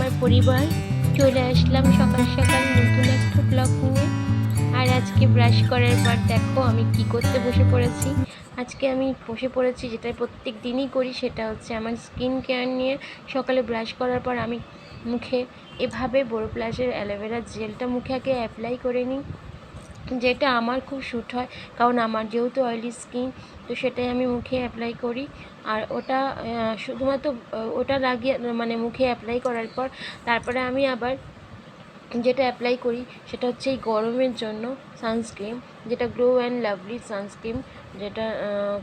আমার পরিবার, চলে আসলাম সকাল সকাল নতুন একটা ব্লগ নিয়ে। আর আজকে ব্রাশ করার পর দেখো আমি কি করতে বসে পড়েছি। আজকে আমি বসে পড়েছি যেটা প্রত্যেক দিনই করি, সেটা হচ্ছে আমার স্কিন কেয়ার নিয়ে। সকালে ব্রাশ করার পর আমি মুখে এভাবে বোরোপ্লাসের অ্যালোভেরা জেলটা মুখে আগে অ্যাপ্লাই করে নিই, যেটা আমার খুব শ্যুট হয়, কারণ আমার যেহেতু অয়েলি স্কিন, তো সেটাই আমি মুখে অ্যাপ্লাই করি। আর ওটা শুধুমাত্র ওটা লাগিয়ে মানে মুখে অ্যাপ্লাই করার পর তারপরে আমি আবার যেটা অ্যাপ্লাই করি সেটা হচ্ছে এই গরমের জন্য সানস্ক্রিন, যেটা গ্লো অ্যান্ড লাভলি সানস্ক্রিন, যেটা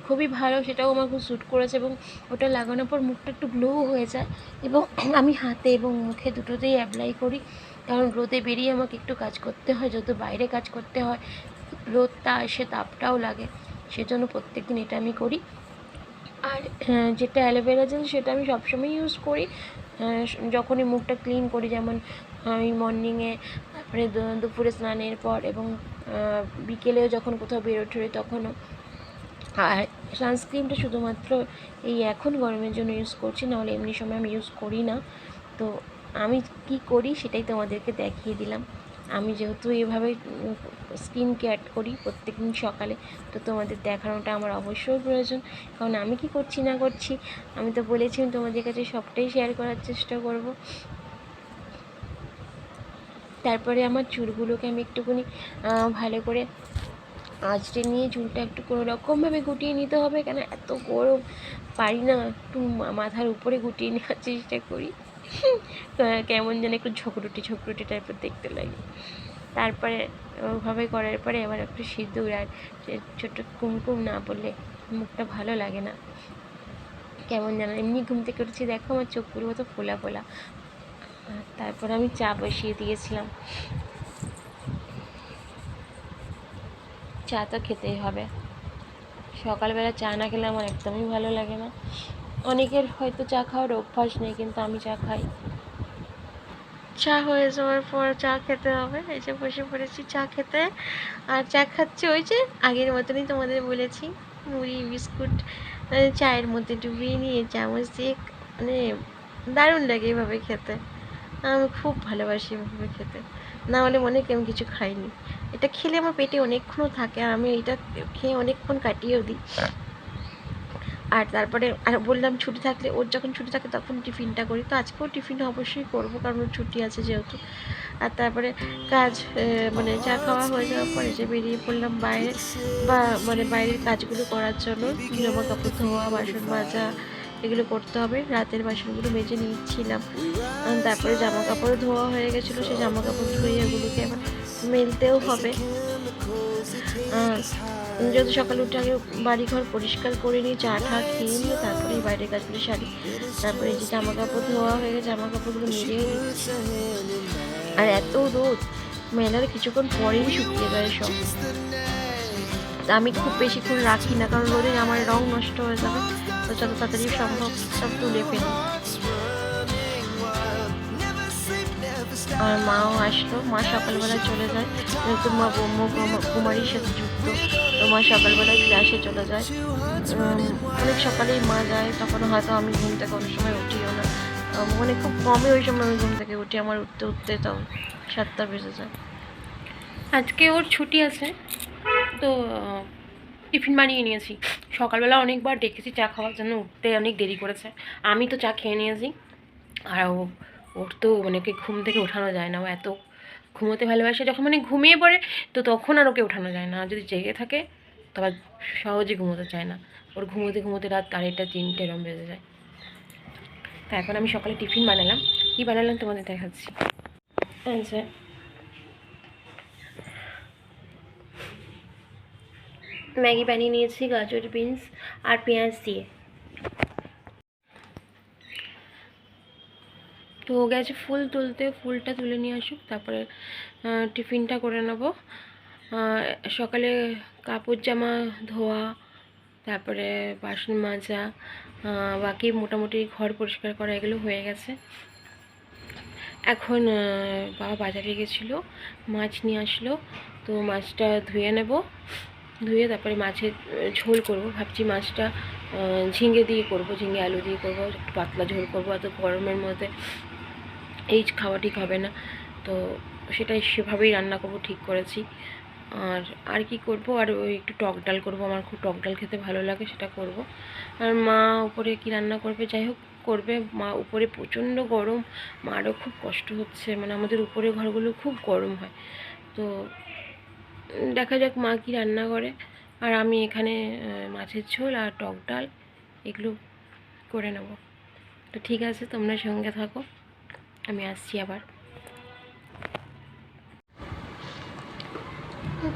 খুবই ভালো, সেটাও আমার খুব শ্যুট করেছে। এবং ওটা লাগানোর পর মুখটা একটু গ্লো হয়ে যায়, এবং আমি হাতে এবং মুখে দুটোতেই অ্যাপ্লাই করি, কারণ রোদে বেরিয়ে আমাকে একটু কাজ করতে হয়, যত বাইরে কাজ করতে হয় রোদটা আসে, তাপটাও লাগে, সেজন্য প্রত্যেকদিন এটা আমি করি। আর যেটা অ্যালোভেরা জেল সেটা আমি সবসময় ইউজ করি যখনই মুখটা ক্লিন করি, যেমন আমি মর্নিংয়ে, তারপরে দুপুরে স্নানের পর, এবং বিকেলেও যখন কোথাও বেরোতে তখনও। আর সানস্ক্রিনটা শুধুমাত্র এই এখন গরমের জন্য ইউজ করছি, নাহলে এমনি সময় আমি ইউজ করি না। তো আমি কি করি সেটাই তোমাদেরকে দেখিয়ে দিলাম। আমি যেহেতু এভাবে স্কিন কেয়ার করি প্রত্যেকদিন সকালে, তো তোমাদের দেখানোটা আমার অবশ্যই প্রয়োজন, কারণ আমি কি করছি না করছি আমি তো বলেছি তোমাদের কাছে সবটাই শেয়ার করার চেষ্টা করব। তারপরে আমার চুলগুলোকে আমি একটুখানি ভালো করে আঁচড়ে নিয়ে চুলটা একটু কোনো রকমভাবে গুটিয়ে নিতে হবে, কেন এত গরম পারি না, একটু মাথার উপরে গুটিয়ে নেওয়ার চেষ্টা করি। কেমন যেন একটু ঝকরুটি টাইপের দেখতে লাগে। তারপরে ওভাবে করার পরে আবার একটু সিঁদুর আর ছোট্ট কুমকুম না পড়লে মুখটা ভালো লাগে না, কেমন যেন। এমনি ঘুম থেকে উঠেছি, দেখো আমার চোখগুলো তো ফোলা ফোলা। তারপর আমি চা বসিয়ে দিয়েছিলাম, চা তো খেতেই হবে, সকালবেলা চা না খেলে আমার একদমই ভালো লাগে না। অনেকের হয়তো চা খাওয়ার অভ্যাস নেই, কিন্তু আমি চা খাই। চা হয়ে যাওয়ার পর চা খেতে হবে, এই যে বসে পড়েছি চা খেতে। আর চা খাচ্ছি ওই যে আগের মতনই, তোমাদের বলেছি, মুড়ি বিস্কুট চায়ের মধ্যে ডুবিয়ে নিয়ে চামচ দিয়ে, মানে দারুণ লাগে এভাবে খেতে। আমি খুব ভালোবাসি এভাবে খেতে, না হলে মনে হয় আমি কিছু খাইনি। এটা খেলে আমার পেটে অনেকক্ষণও থাকে, আর আমি এটা খেয়ে অনেকক্ষণ কাটিয়েও দিই। আর তারপরে আর বললাম ছুটি থাকলে, ওর যখন ছুটি থাকে তখন টিফিনটা করি, তো আজকেও টিফিনটা অবশ্যই করবো, কারণ ওর ছুটি আছে যেহেতু। আর তারপরে কাজ মানে চা খাওয়া হয়ে যাওয়ার পরে যে বেরিয়ে পড়লাম বাইরে, বা মানে বাইরের কাজগুলো করার জন্য, জামা কাপড় ধোয়া, বাসন মাজা, এগুলো করতে হবে। রাতের বাসনগুলো মেজে নিচ্ছিলাম, তারপরে জামা কাপড় ধোয়া হয়ে গেছিলো, সেই জামা কাপড় ধুয়ে এগুলোকে আবার মেলতেও হবে। যদি সকালে উঠে আগে বাড়িঘর পরিষ্কার করে নিয়ে চা ঠা খেয়ে নিয়ে তারপরে এই বাইরের কাজগুলো সারি। তারপরে এই যে জামা কাপড় ধোয়া হয়ে গেছে, জামা কাপড়গুলো মেরেও দিচ্ছি। আর এত রোদ, মেলার কিছুক্ষণ পরেই শুকিয়ে যায় সব। আমি খুব বেশিক্ষণ রাখি না, কারণ রোদে আমার রং নষ্ট হয়ে যাবে, তো যত তাড়াতাড়ি সম্ভব সব তুলে ফেলি। আর মাও আসলো, মা সকালবেলায় চলে যায়, যেহেতু মা ব্রহ্মকুমারীর সাথে যুক্ত, তো মা সকালবেলায় ক্লাসে চলে যায়। অনেক সকালেই মা যায়, তখন হয়তো আমি ঘুম থেকে অনেক সময় উঠিও না, মানে খুব কমই ওই সময় আমি ঘুম থেকে উঠি, আমার উঠতে উঠতে তো 7টা বেজে যায়। আজকে ওর ছুটি আছে, তো টিফিন বানিয়ে নিয়েছি। সকালবেলা অনেকবার ডেকেছি চা খাওয়ার জন্য, উঠতে অনেক দেরি করেছে, আমি তো চা খেয়ে নিয়েছি। আর ওর তো মানে ওকে ঘুম থেকে ওঠানো যায় না, ও এত ঘুমোতে ভালোবাসে, যখন মানে ঘুমিয়ে পড়ে তো তখন আর ওকে ওঠানো যায় না, যদি জেগে থাকে তবে সহজে ঘুমোতে চায় না। ওর ঘুমোতে ঘুমোতে রাত 2:30 3টে এরম বেজে যায়। তা এখন আমি সকালে টিফিন বানালাম, কী বানালাম তোমাদের দেখাচ্ছি। আচ্ছা, ম্যাগি বানিয়ে নিয়েছি গাজর, বিনস আর পেঁয়াজ দিয়ে। তো ও গেছে ফুল তুলতে, ফুলটা তুলে নিয়ে আসুক, তারপরে টিফিনটা করে নেব। সকালে কাপড় জামা ধোয়া, তারপরে বাসন মাজা, বাকি মোটামুটি ঘর পরিষ্কার করা, এগুলো হয়ে গেছে। এখন বাবা বাজারে গেছিলো, মাছ নিয়ে আসলো, তো মাছটা ধুয়ে নেব, ধুয়ে তারপরে মাছের ঝোল করব। ভাবছি মাছটা ঝিঙে দিয়ে করব, ঝিঙে আলু দিয়ে করব, একটু পাতলা ঝোল করব, এত গরমের মধ্যে এই খাওয়া ঠিক হবে না, তো সেটাই সেভাবেই রান্না করব ঠিক করেছি। আর আর কি করব, আর ওই একটু টক ডাল করব, আমার খুব টক ডাল খেতে ভালো লাগে, সেটা করব। আর মা উপরে কি রান্না করবে, যাই হোক করবে। মা উপরে প্রচণ্ড গরম, মারও খুব কষ্ট হচ্ছে, মানে আমাদের উপরে ঘরগুলো খুব গরম হয়। তো দেখা যাক মা কি রান্না করে। আর আমি এখানে মাছের ঝোল আর টক ডাল এগুলো করে নেব। তো ঠিক আছে, তোমরা সঙ্গে থাকো, আমি আসছি আবার।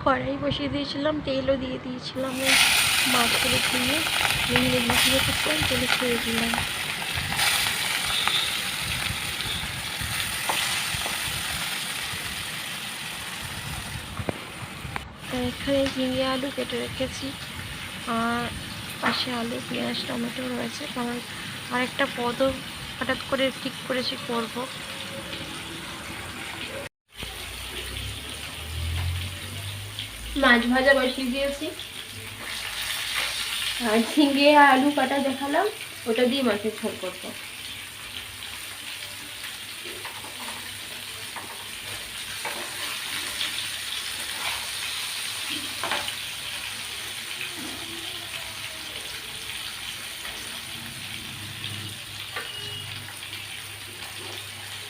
কড়াই বসিয়ে দিয়েছিলাম, তেলও দিয়ে দিয়েছিলাম, মাছগুলো ধুয়ে মিলে মিশিয়ে করছিলাম, তেলে ছেড়ে দিলাম। এখানে ঝিঙে আলু কেটে রেখেছি, আর পাশে আলু পেঁয়াজ টমেটো রয়েছে, কারণ আরেকটা পদও হঠাৎ করে ঠিক করেছি করব। মাছ ভাজা বসিয়ে দিয়েছি, আর ঝিঙে আলু কাটা দেখালাম, ওটা দিয়ে মাছের ঝোল করবো।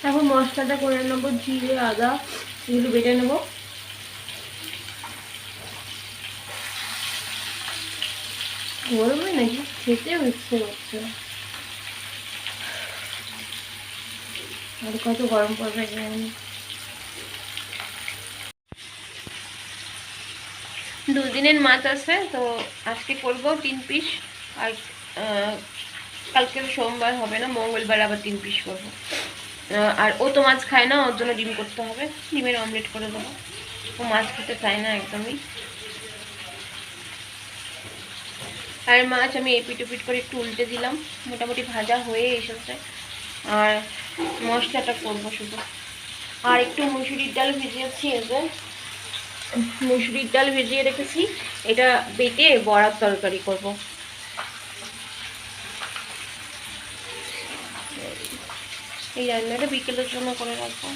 এখন মশলাটা করে নেবো, জিরে আদা এগুলো বেটে নেবো। গরমে নাকি খেতেও ইচ্ছে করছে, আর কত গরম পড়বে জানি। দুদিনের মাছ আছে, তো আজকে করবো 3 পিস, আর কালকে সোমবার হবে না, মঙ্গলবার আবার 3 পিস করবো। আর ও তো মাছ খায় না, ওর জন্য ডিম করতে হবে, ডিমের অমলেট করে দেবো। ও মাছ খেতে চায় না একদমই। আর মাছ আমি এপিট ওপিট করে একটু উল্টে দিলাম, মোটামুটি ভাজা হয়ে এসেছে। আর মশলাটা করবো শুধু। আর একটু মুসুরির ডাল ভিজিয়েছি, এবার মুসুরির ডাল ভিজিয়ে রেখেছি, এটা বেটে বড়ার তরকারি করব। এই রান্নাটা বিকেলের জন্য করে রাখবো।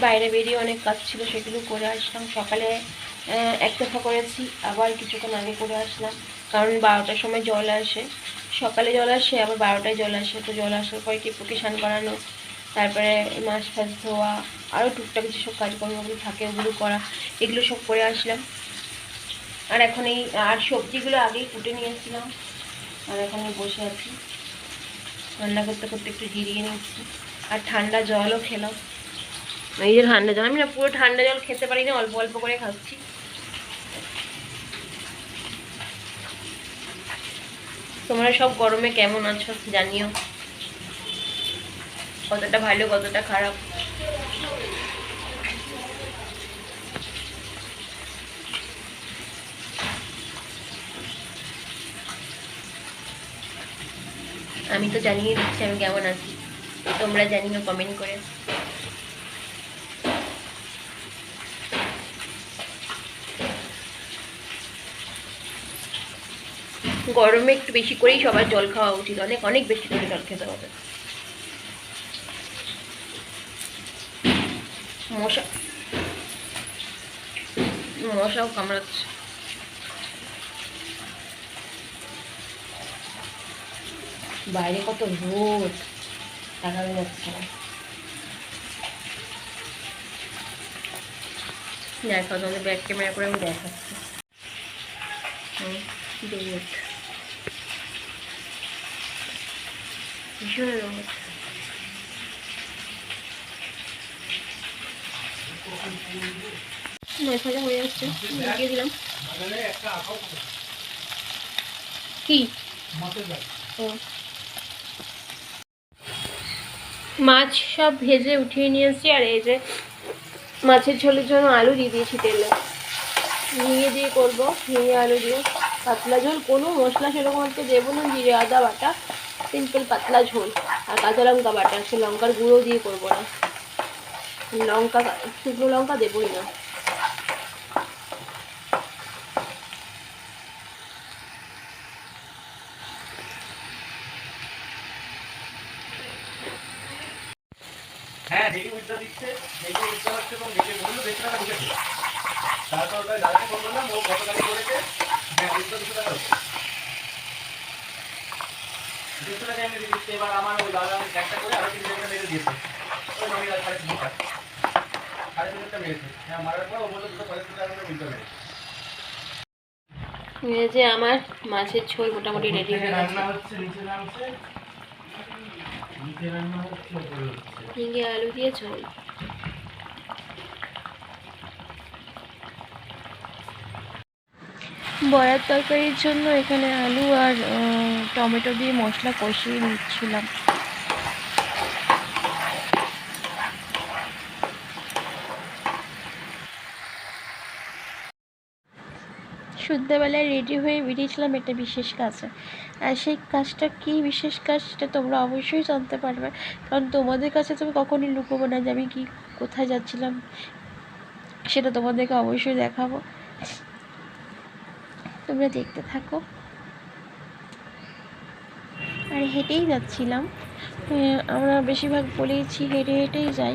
বাইরে বেরিয়ে অনেক কাজ ছিল, সেগুলো করে আসলাম। সকালে এক দফা করেছি, আবার কিছুক্ষণ আগে করে আসলাম, কারণ 12টার সময় জল আসে। সকালে জল আসে, আবার 12টায় জল আসে। তো জল আসার পরে টিপুকে স্নান করানো, তারপরে মাছ ফাছ ধোয়া, আরও টুকটাক যেসব কাজকর্মগুলো থাকে ওগুলো করা, এগুলো সব করে আসলাম। আর এখন এই আর সবজিগুলো আগেই কুটে নিয়েছিলাম, আর এখন বসে আছি রান্না করতে করতে, একটু জিরিয়ে নিচ্ছি। আর ঠান্ডা জলও খেলাম, এই যে ঠান্ডা জল, আমি না পুরো ঠান্ডা জল খেতে পারি না, অল্প অল্প করে খাচ্ছি। তোমরা সব গরমে কেমন আছো জানিও, কতটা ভালো কতটা খারাপ। আমি তো জানিয়ে দিচ্ছি আমি কেমন আছি, তোমরা জানিও কমেন্ট করে। গরমে একটু বেশি করেই সবার জল খাওয়া উচিত, অনেক অনেক বেশি করে জল খেতে হবে। মশা মশাও কামড়াচ্ছে। বাইরে কত রোদ, দেখা যাচ্ছে না। দেখো তোমাদের ব্যাক ক্যামেরা করে আমি দেখাচ্ছি। রোদ, ভীষণ রোদ। মাছ ভাজা হয়ে যাচ্ছে, দিয়ে দিলাম। কি মাছ সব ভেজে উঠিয়ে নিয়েছি, আর এই যে মাছের ঝোলের জন্য আলু দিয়ে দিয়েছি তেলে, ঝিঙে দিয়ে করবো, ঝিঙে আলু দিয়ে পাতলা ঝোল। কোনো মশলা সেরকম একটা দেবো না, জিরে আদা বাটা, সিম্পল পাতলা ঝোল। আর কাঁচা লঙ্কা বাটা, সে লঙ্কার গুঁড়ো দিয়ে করবো না, লঙ্কা শুকনো লঙ্কা দেবোই না। হ্যাঁ দেখি উইথড্র দিচ্ছে, দেখি উইথড্র হচ্ছে এবং দেখে বললো 200 টাকা ঢুকেছে। তারপর ওই দাদাকে ফোন করলাম, ও গতকালই করেছে। হ্যাঁ উইথড্র 200 টাকা হচ্ছে। 200 টাকা এমনি দিচ্ছে। এবার আমার ওই দাদা আমি একটা করে আরো 3 টাকা মেরে দিয়েছে। ওই নমিনাল 3.5 টাকা। 3.5 টাকা মেরেছে। হ্যাঁ মারার পর ও বললো 250 টাকা করে উইথড্র মেরেছে। এই যে আমার মাছের ঝোল মোটামুটি রেডি হয়ে গেছে। রান্না হচ্ছে, নিচে নামছে। নিচে রান্না হচ্ছে, উপরে হচ্ছে। ঝিঙে আলু দিয়ে ঝোল। বড়ার তরকারির জন্য এখানে আলু আর টমেটো দিয়ে মশলা কষিয়ে নিচ্ছিলাম। সন্ধ্যাবেলায় রেডি হয়ে বেরিয়েছিলাম একটা বিশেষ কাজে। আর সেই কাজটা কী বিশেষ কাজ সেটা তোমরা অবশ্যই জানতে পারবে, কারণ তোমাদের কাছে তুমি কখনই লুকোবো না যে আমি কি কোথায় যাচ্ছিলাম, সেটা তোমাদেরকে অবশ্যই দেখাবো। তোমরা দেখতে থাকো। আর হেঁটেই যাচ্ছিলাম। আমরা বেশিরভাগ বলেইছি হেঁটে হেঁটেই যাই।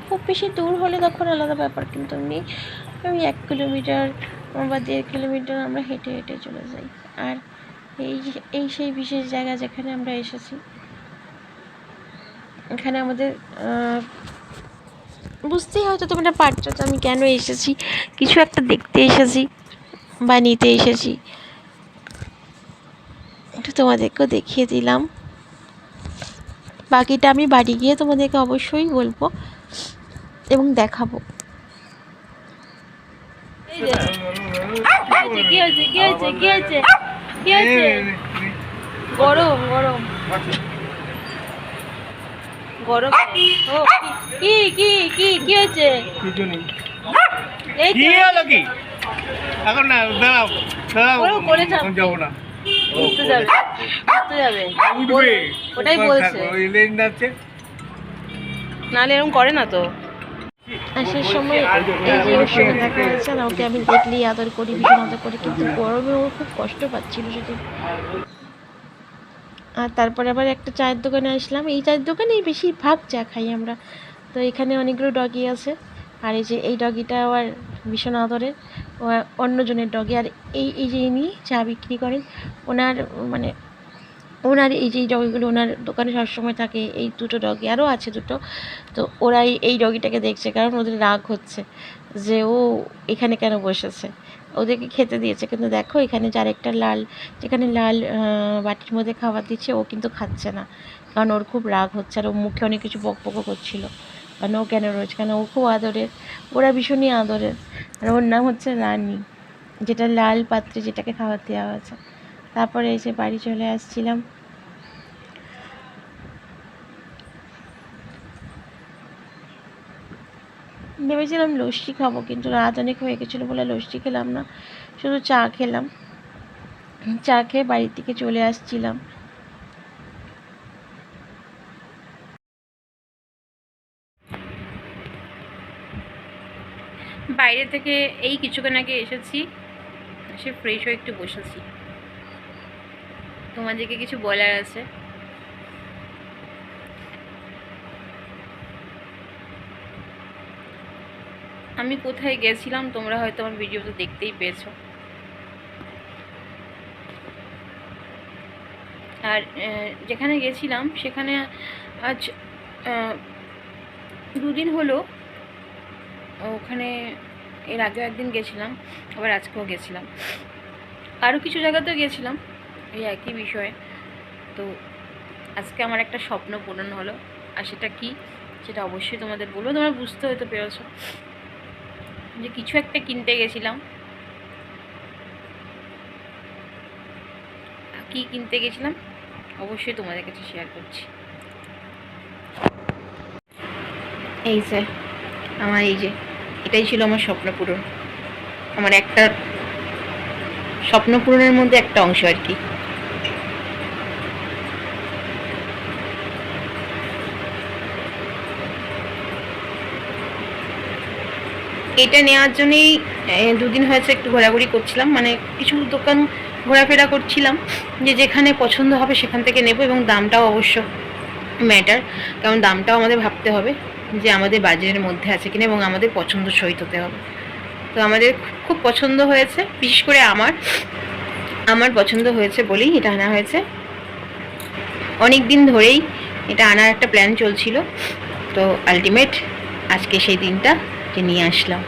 খুব বেশি দূর হলে তখন আলাদা ব্যাপার, কিন্তু আমি 1 কিলোমিটার বা 1.5 কিলোমিটার আমরা হেঁটে হেঁটে চলে যাই। আর এই সেই বিশেষ জায়গা যেখানে আমরা এসেছি। এখানে আমাদের বুঝতেই হয়তো তোমরা পারছো তো আমি কেন এসেছি। কিছু একটা দেখতে এসেছি বা নিতে এসেছি, একটু তোমাদেরকেও দেখিয়ে দিলাম। বাকিটা আমি বাড়ি গিয়ে তোমাদেরকে অবশ্যই বলবো এবং দেখাবো। কি হয়েছে কি হয়েছে কি হয়েছে কি হয়েছে? গরম গরম গরম। ও কি কি কি কি হয়েছে? কিছু নেই। এই কি হলো কি? এখন না, দাঁড়াও দাঁড়াও, করে যাবো না। ঘুরতে যাবে ঘুরতে যাবে উঠবে, ওটাই বলছে। ওই লেন যাচ্ছে, নাহলে এরকম করে না তো। আর সেই সময় এই যে ওর সঙ্গে দেখা হয়েছে না, ওকে আমি দেখলেই আদর করি, ভীষণ আদর করি, কিন্তু গরমে ও খুব কষ্ট পাচ্ছিল সেদিন। আর তারপরে আবার একটা চায়ের দোকানে আসলাম। এই চায়ের দোকানেই বেশিরভাগ চা খাই আমরা। তো এখানে অনেকগুলো ডগি আছে। আর এই যে এই ডগিটা আবার ভীষণ আদরের, ও অন্যজনের ডগি। আর এই যে ইনি চা বিক্রি করেন, ওনার মানে ওনার এই যে ডগিগুলো ওনার দোকানে সবসময় থাকে। এই দুটো ডগি, আরও আছে দুটো। তো ওরাই এই ডগিটাকে দেখছে, কারণ ওদের রাগ হচ্ছে যে ও এখানে কেন বসেছে। ওদেরকে খেতে দিয়েছে, কিন্তু দেখো এখানে যার একটা লাল, যেখানে লাল বাটির মধ্যে খাবার দিচ্ছে, ও কিন্তু খাচ্ছে না, কারণ ওর খুব রাগ হচ্ছে। আর ও মুখে অনেক কিছু বকবকও করছিল, কারণ ও কেন রয়েছে, কেন ও খুব আদরের, ওরা ভীষণই আদরের। আর ওর নাম হচ্ছে রানী, যেটা লাল পাত্রে যেটাকে খাবার দেওয়া হয়েছে। তারপরে এসে বাড়ি চলে আসছিলাম। ভেবেছিলাম লস্যি খাবো, কিন্তু রাত অনেক হয়ে গেছিলো বলে লস্যি খেলাম না, শুধু চা খেলাম। চা খেয়ে বাড়ির দিকে চলে আসছিলাম। বাইরে থেকে এই কিছুক্ষণ আগে এসেছি, এসে ফ্রেশ হয়ে একটু বসেছি। তোমাদেরকে কিছু বলার আছে। আমি কোথায় গেছিলাম তোমরা হয়তো আমার ভিডিওতে দেখতেই পেয়েছো। আর যেখানে গেছিলাম সেখানে আজ 2 দিন হলো। ওখানে এর আগেও একদিন গেছিলাম, আবার আজকেও গেছিলাম, আরও কিছু জায়গাতেও গেছিলাম এই একই বিষয়ে। তো আজকে আমার একটা স্বপ্ন পূরণ হলো। আর সেটা কি, সেটা অবশ্যই তোমাদের বলবো। তোমরা বুঝতে হয়তো পেরেছো যে কিছু একটা কিনতে গেছিলাম। কি কিনতে গেছিলাম অবশ্যই তোমাদের কাছে শেয়ার করছি। এই যে এটাই ছিল আমার স্বপ্ন পূরণ, আমার একটা স্বপ্ন পূরণের মধ্যে একটা অংশ আর কি। এটা নেওয়ার জন্যই 2 দিন হয়েছে একটু ঘোরাঘুরি করছিলাম, মানে কিছু দোকান ঘোরাফেরা করছিলাম, যে যেখানে পছন্দ হবে সেখান থেকে নেব। এবং দামটাও অবশ্য ম্যাটার, কারণ দামটাও আমাদের ভাবতে হবে। যে আমাদের বাজেটের মধ্যে আছে কিনা এবং আমাদের পছন্দ সহিত হতে হবে। তো আমাদের খুব পছন্দ হয়েছে, বিশেষ করে আমার পছন্দ হয়েছে বলেই এটা আনা হয়েছে। অনেক দিন ধরেই এটা আনার একটা প্ল্যান চলছিল, তো আলটিমেট আজকে সেই দিনটা যে নিয়ে আসলাম।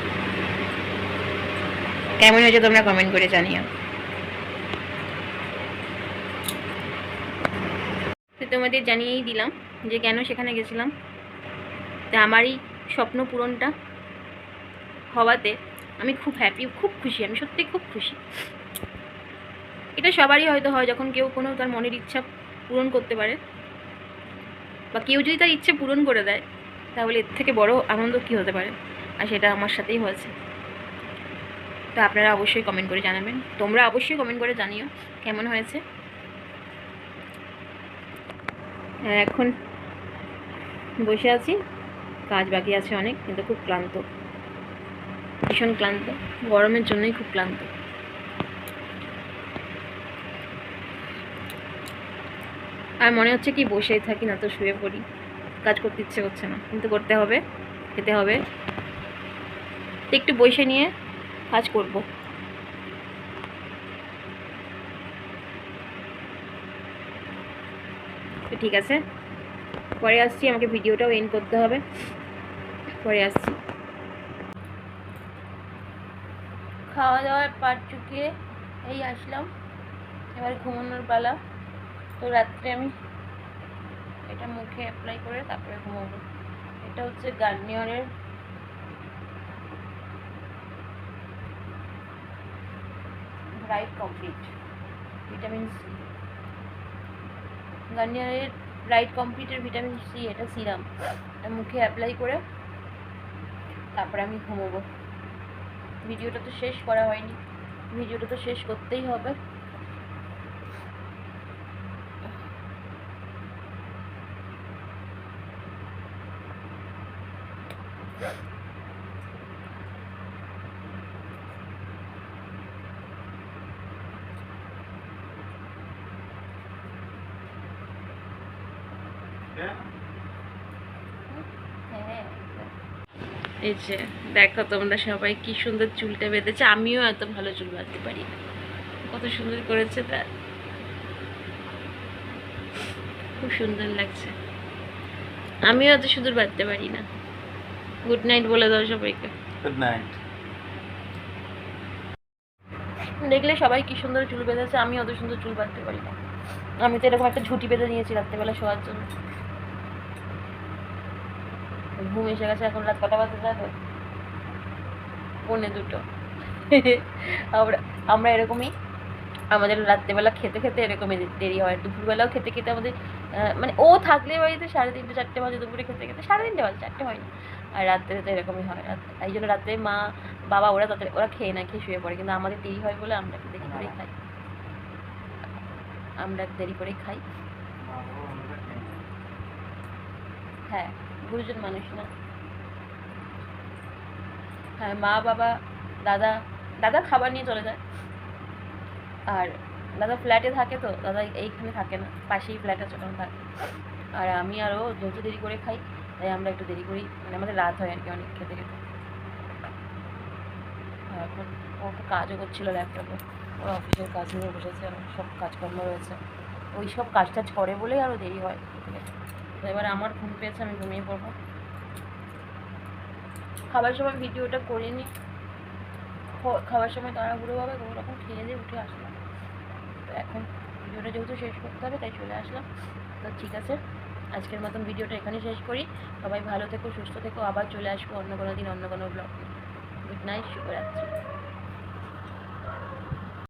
কেমন হয়েছে তোমরা কমেন্ট করে জানিও। তো তোমাদের জানিয়েই দিলাম যে কেন সেখানে গেছিলাম। তা আমারই স্বপ্ন পূরণটা হওয়াতে আমি খুব হ্যাপি, খুব খুশি, আমি সত্যি খুব খুশি। এটা সবারই হয়তো হয় যখন কেউ কোনো তার মনের ইচ্ছা পূরণ করতে পারে, বা কেউ যদি তার ইচ্ছে পূরণ করে দেয়, তাহলে এর থেকে বড় আনন্দ কী হতে পারে। আর সেটা আমার সাথেই হয়েছে। তো আপনারা অবশ্যই কমেন্ট করে জানাবেন, তোমরা অবশ্যই কমেন্ট করে জানিও কেমন হয়েছে। এখন বসে আছি, কাজ বাকি আছে অনেক, কিন্তু খুব ক্লান্ত, ভীষণ ক্লান্ত, গরমের জন্যই খুব ক্লান্ত। আর মনে হচ্ছে কি বসেই থাকি, না তো শুয়ে পড়ি। কাজ করতে ইচ্ছে করছে না, কিন্তু করতে হবে, খেতে হবে। একটু বসে নিয়ে কাজ করব। তো ঠিক আছে, পরে আসছি, আমাকে ভিডিওটাও এন্ড করতে হবে, পরে আসছি। খাওয়া দাওয়ার পাট চুকিয়ে এই আসলাম, এবার ঘুমানোর পালা। তো রাত্রে আমি এটা মুখে অ্যাপ্লাই করে তারপরে ঘুমাবো। এটা হচ্ছে গার্নিয়ারের ব্রাইট কমপ্লিট ভিটামিন সি, গার্নিয়ারের ব্রাইট কমপ্লিটের ভিটামিন সি, এটা সিরাম। এটা মুখে অ্যাপ্লাই করে তারপরে আমি ঘুমাবো। ভিডিওটা তো শেষ করা হয়নি, ভিডিওটা তো শেষ করতেই হবে। হ্যাঁ, এই যে দেখো তোমরা সবাই কি সুন্দর চুলটা বেঁধেছে, আমিও এত ভালো চুল বাঁধতে পারি, কত সুন্দর করেছে, তা খুব সুন্দর লাগছে। আমিও এত সুন্দর বাঁধতে পারি না। গুড নাইট বলে দাও সবাইকে। Good night. দেখলে সবাই কি সুন্দর চুল বেঁধেছে, আমি অত সুন্দর চুল বাঁধতে পারি না। আমি তো এরকম একটা ঝুঁটি বেঁধে নিয়েছি রাত্রেবেলা শোয়ার জন্য। ঘুম এসে গেছে, এখন রাত কটা বাজে জানো? 1:45। আমরা এরকমই, আমাদের রাত্রেবেলা খেতে খেতে এরকমই দেরি হয়। দুপুরবেলাও খেতে খেতে আমাদের মানে ও থাকলে বাড়িতে 3:30 4টে বাজে, দুপুরে খেতে খেতে 3:30 বাজে, 4টে হয় না। আর রাত্রে তো এরকমই হয়। এই জন্য রাত্রে মা বাবা ওরা খেয়ে না খেয়ে শুয়ে পড়ে, কিন্তু আমাদের দেরি হয় বলে আমরা একটু দেরি করেই খাই। হ্যাঁ, গুরুজন মানুষ না। হ্যাঁ, মা বাবা দাদা খাবার নিয়ে চলে যায়, আর দাদা ফ্ল্যাটে থাকে, তো দাদা এইখানে থাকে না, পাশেই ফ্ল্যাট আছে, ওখানে থাকে। আর আমি আরও যেহেতু দেরি করে খাই, তাই আমরা একটু দেরি করি, মানে আমাদের রাত হয় আর কি অনেক খেতে খেতে। এখন ও একটা কাজও করছিল ল্যাপটপে, ওর অফিসের কাজ নিয়ে বসেছে, সব কাজকর্ম রয়েছে, ওই সব কাজ টাজ করে বলেই আরও দেরি হয়। তো এবার আমার ঘুম পেয়েছে, আমি ঘুমিয়ে পড়বো। খাবার সময় ভিডিওটা করে নিই, খাবার সময় তাড়াহুড়োভাবে কোনো রকম খেয়ে দিয়ে উঠে আসলাম। তো এখন ভিডিওটা যেহেতু শেষ করতে হবে, তাই চলে আসলাম। তো ঠিক আছে, আজকের মতন ভিডিওটা এখানেই শেষ করি। সবাই ভালো থেকো, সুস্থ থেকো, আবার চলে আসবো অন্য কোনো দিন অন্য কোনো ব্লগ। গুড নাইট, শুভরাত্রি।